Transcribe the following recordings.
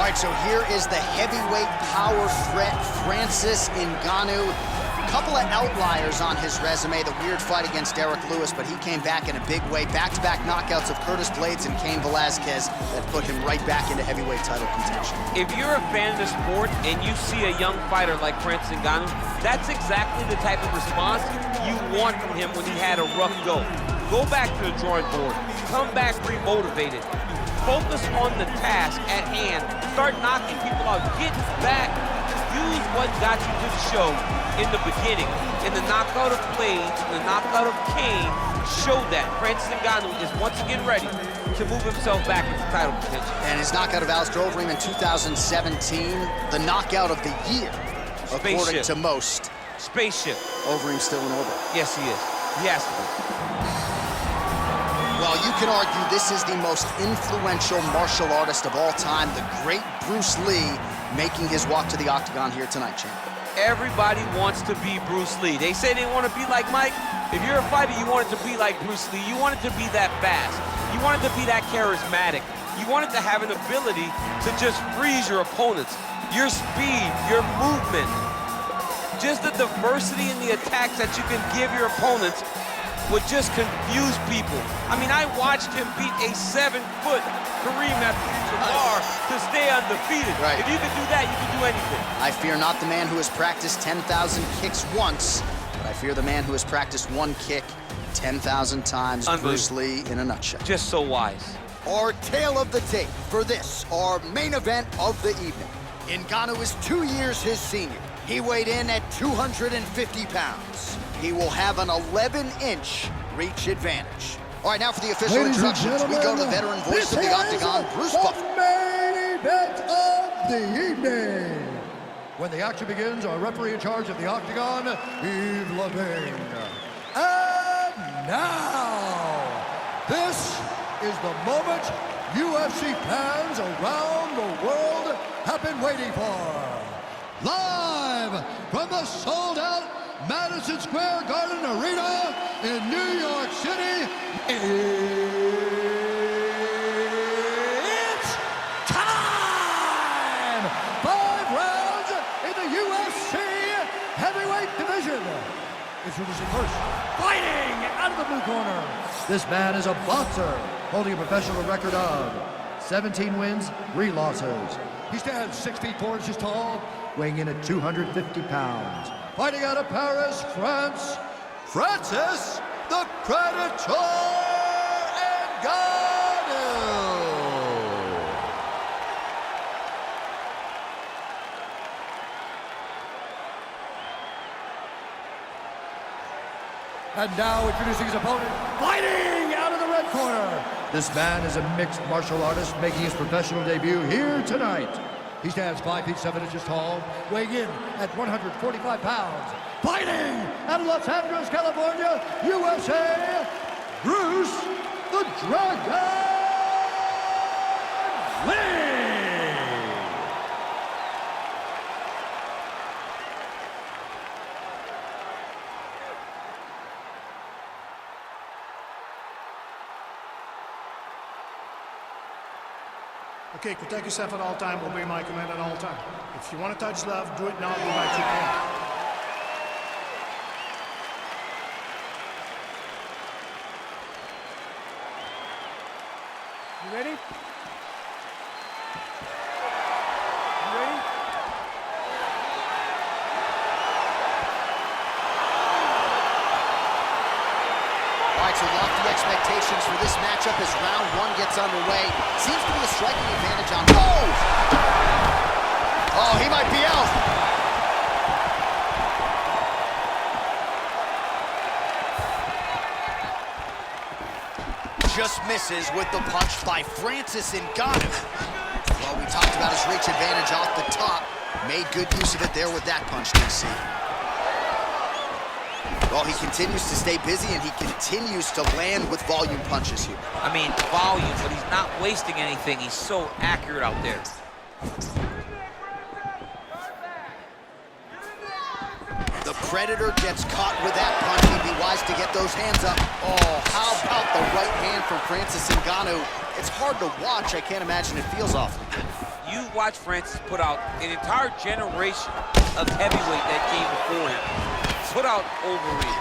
right, so here is the heavyweight power threat, Francis Ngannou. A couple of outliers on his resume, the weird fight against Derek Lewis, but he came back in a big way. Back-to-back knockouts of Curtis Blades and Cain Velasquez that put him right back into heavyweight title contention. If you're a fan of the sport and you see a young fighter like Francis Ngannou, that's exactly the type of response you want from him when he had a rough go. Go back to the drawing board, come back re-motivated, focus on the task at hand, start knocking people out, get back, use what got you to the show in the beginning. In the knockout of Blades, in the knockout of Cain, showed that Francis Ngannou is once again ready to move himself back into title contention. And his knockout of Alistair Overeem in 2017, the knockout of the year, according to most. Spaceship. Overeem still in orbit. Yes, he is. He has to be. Well, you can argue this is the most influential martial artist of all time, the great Bruce Lee, making his walk to the octagon here tonight, champ. Everybody wants to be Bruce Lee. They say they want to be like Mike. If you're a fighter, you want it to be like Bruce Lee. You want it to be that fast. You want it to be that charismatic. You want it to have an ability to just freeze your opponents. Your speed, your movement, just the diversity in the attacks that you can give your opponents would just confuse people. I mean, I watched him beat a 7-foot Kareem Abdul-Jabbar to stay undefeated. Right. If you can do that, you can do anything. I fear not the man who has practiced 10,000 kicks once, but I fear the man who has practiced one kick 10,000 times. Bruce Lee in a nutshell. Just so wise. Our tale of the tape for this, our main event of the evening. Ngannou is 2 years his senior. He weighed in at 250 pounds. He will have an 11-inch reach advantage. All right, now for the official introductions, we go to the veteran voice of the Octagon, Bruce Buffer. The main event of the evening. When the action begins, our referee in charge of the Octagon, Yves Lavigne. And now, this is the moment UFC fans around the world have been waiting for. Live from the sold-out Madison Square Garden Arena in New York City, it's time! 5 rounds in the UFC heavyweight division. Introducing first, fighting out of the blue corner. This man is a boxer, holding a professional record of 17 wins, 3 losses. He stands 6 feet 4 inches tall, weighing in at 250 pounds. Fighting out of Paris, France, Francis the Predator Ngannou. And now introducing his opponent, fighting out of the red corner. This man is a mixed martial artist making his professional debut here tonight. He stands 5 feet 7 inches tall, weighing in at 145 pounds. Fighting out of Los Angeles, California, USA, Bruce the Dragon Lee. Okay, protect yourself at all time, obey my command at all time. If you want to touch love, do it now, go back to your camp. You ready? You ready? All right, so lofty expectations for this matchup as round 1 gets underway. Seems to be a striking advantage on... Oh, he might be out. Just misses with the punch by Francis Ngannou. Well, we talked about his reach advantage off the top. Made good use of it there with that punch, DC. Well, he continues to stay busy, and he continues to land with volume punches here. I mean, volume, but he's not wasting anything. He's so accurate out there. The Predator gets caught with that punch. He'd be wise to get those hands up. Oh, how about the right hand from Francis Ngannou? It's hard to watch. I can't imagine it feels awful. You watch Francis put out an entire generation of heavyweight that came before him. Put out Overeem,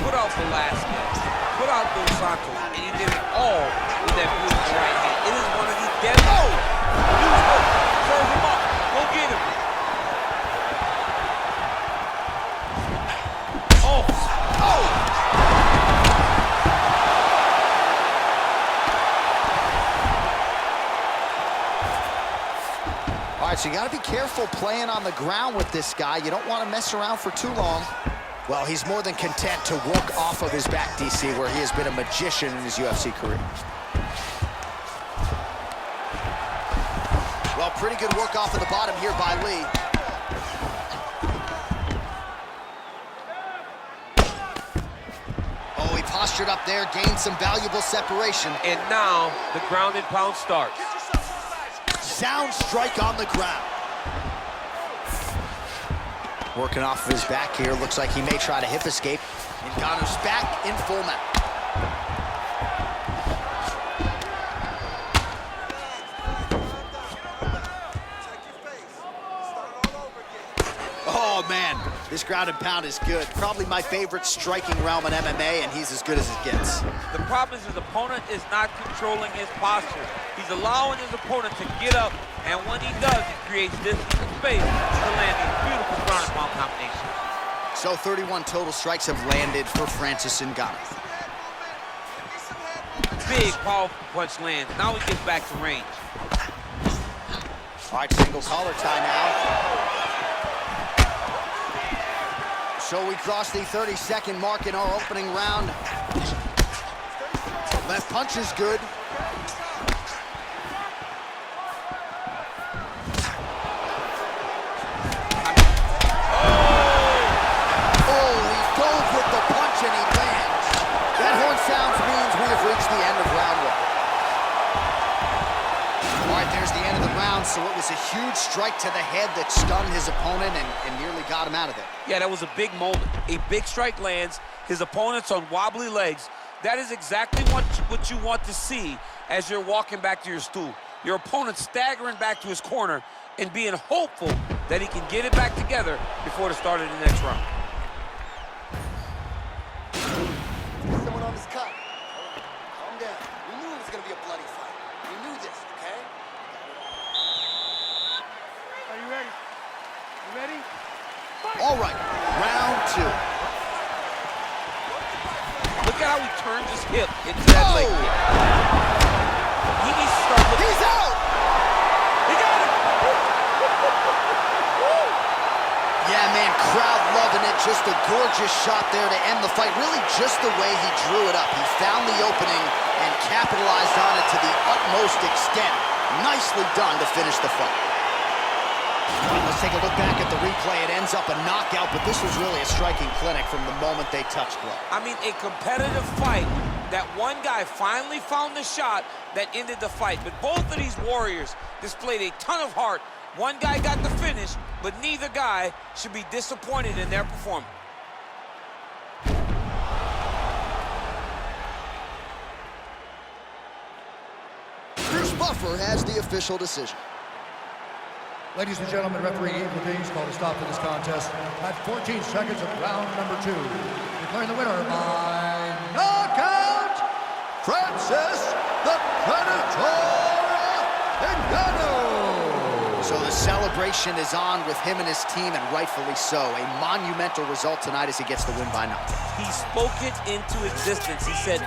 put out Velasquez, put out Dos Santos, and he did it all with that beautiful right hand. It is one of the deadly. Oh! Use hook, serve him up, go get him. Oh! Oh! All right, so you got to be careful playing on the ground with this guy. You don't want to mess around for too long. Well, he's more than content to work off of his back, DC, where he has been a magician in his UFC career. Well, pretty good work off of the bottom here by Lee. Oh, he postured up there, gained some valuable separation. And now the ground and pound starts. Sound strike on the ground. Working off of his back here. Looks like he may try to hip escape. Ngannou's back in full mount. Oh, man. This ground and pound is good. Probably my favorite striking realm in MMA, and he's as good as it gets. The problem is his opponent is not controlling his posture. He's allowing his opponent to get up, and when he does, it creates distance and space to land these beautiful ground and pound combinations. So 31 total strikes have landed for Francis Ngannou. Big, powerful punch lands. Now he gets back to range. All right, single collar tie now. So we cross the 30-second mark in our opening round. Left punch is good. Oh, he goes with the punch and he lands. That horn sounds means we have reached the end of round one. All right, there's the end of the round. So it was a huge strike to the head that stunned his opponent and nearly got him out of there. Yeah, that was a big moment. A big strike lands. His opponent's on wobbly legs. That is exactly what you want to see as you're walking back to your stool. Your opponent staggering back to his corner and being hopeful that he can get it back together before the start of the next round. Someone on his cut. Calm down. We knew it was going to be a bloody fight. We knew this, okay? Are you ready? You ready? All right, round two. Look at how he turns his hip into that leg kick. He needs to start looking. He's out! He got it! Yeah, man, crowd loving it. Just a gorgeous shot there to end the fight. Really just the way he drew it up. He found the opening and capitalized on it to the utmost extent. Nicely done to finish the fight. Let's take a look back at the replay. It ends up a knockout, but this was really a striking clinic from the moment they touched glove. I mean, a competitive fight that one guy finally found the shot that ended the fight. But both of these warriors displayed a ton of heart. One guy got the finish, but neither guy should be disappointed in their performance. Bruce Buffer has the official decision. Ladies and gentlemen, referee Eve Levine's called a stop to this contest at 14 seconds of round number 2. Declaring the winner by knockout, Francis the Predator Ngannou. So the celebration is on with him and his team, and rightfully so. A monumental result tonight as he gets the win by knockout. He spoke it into existence. He said,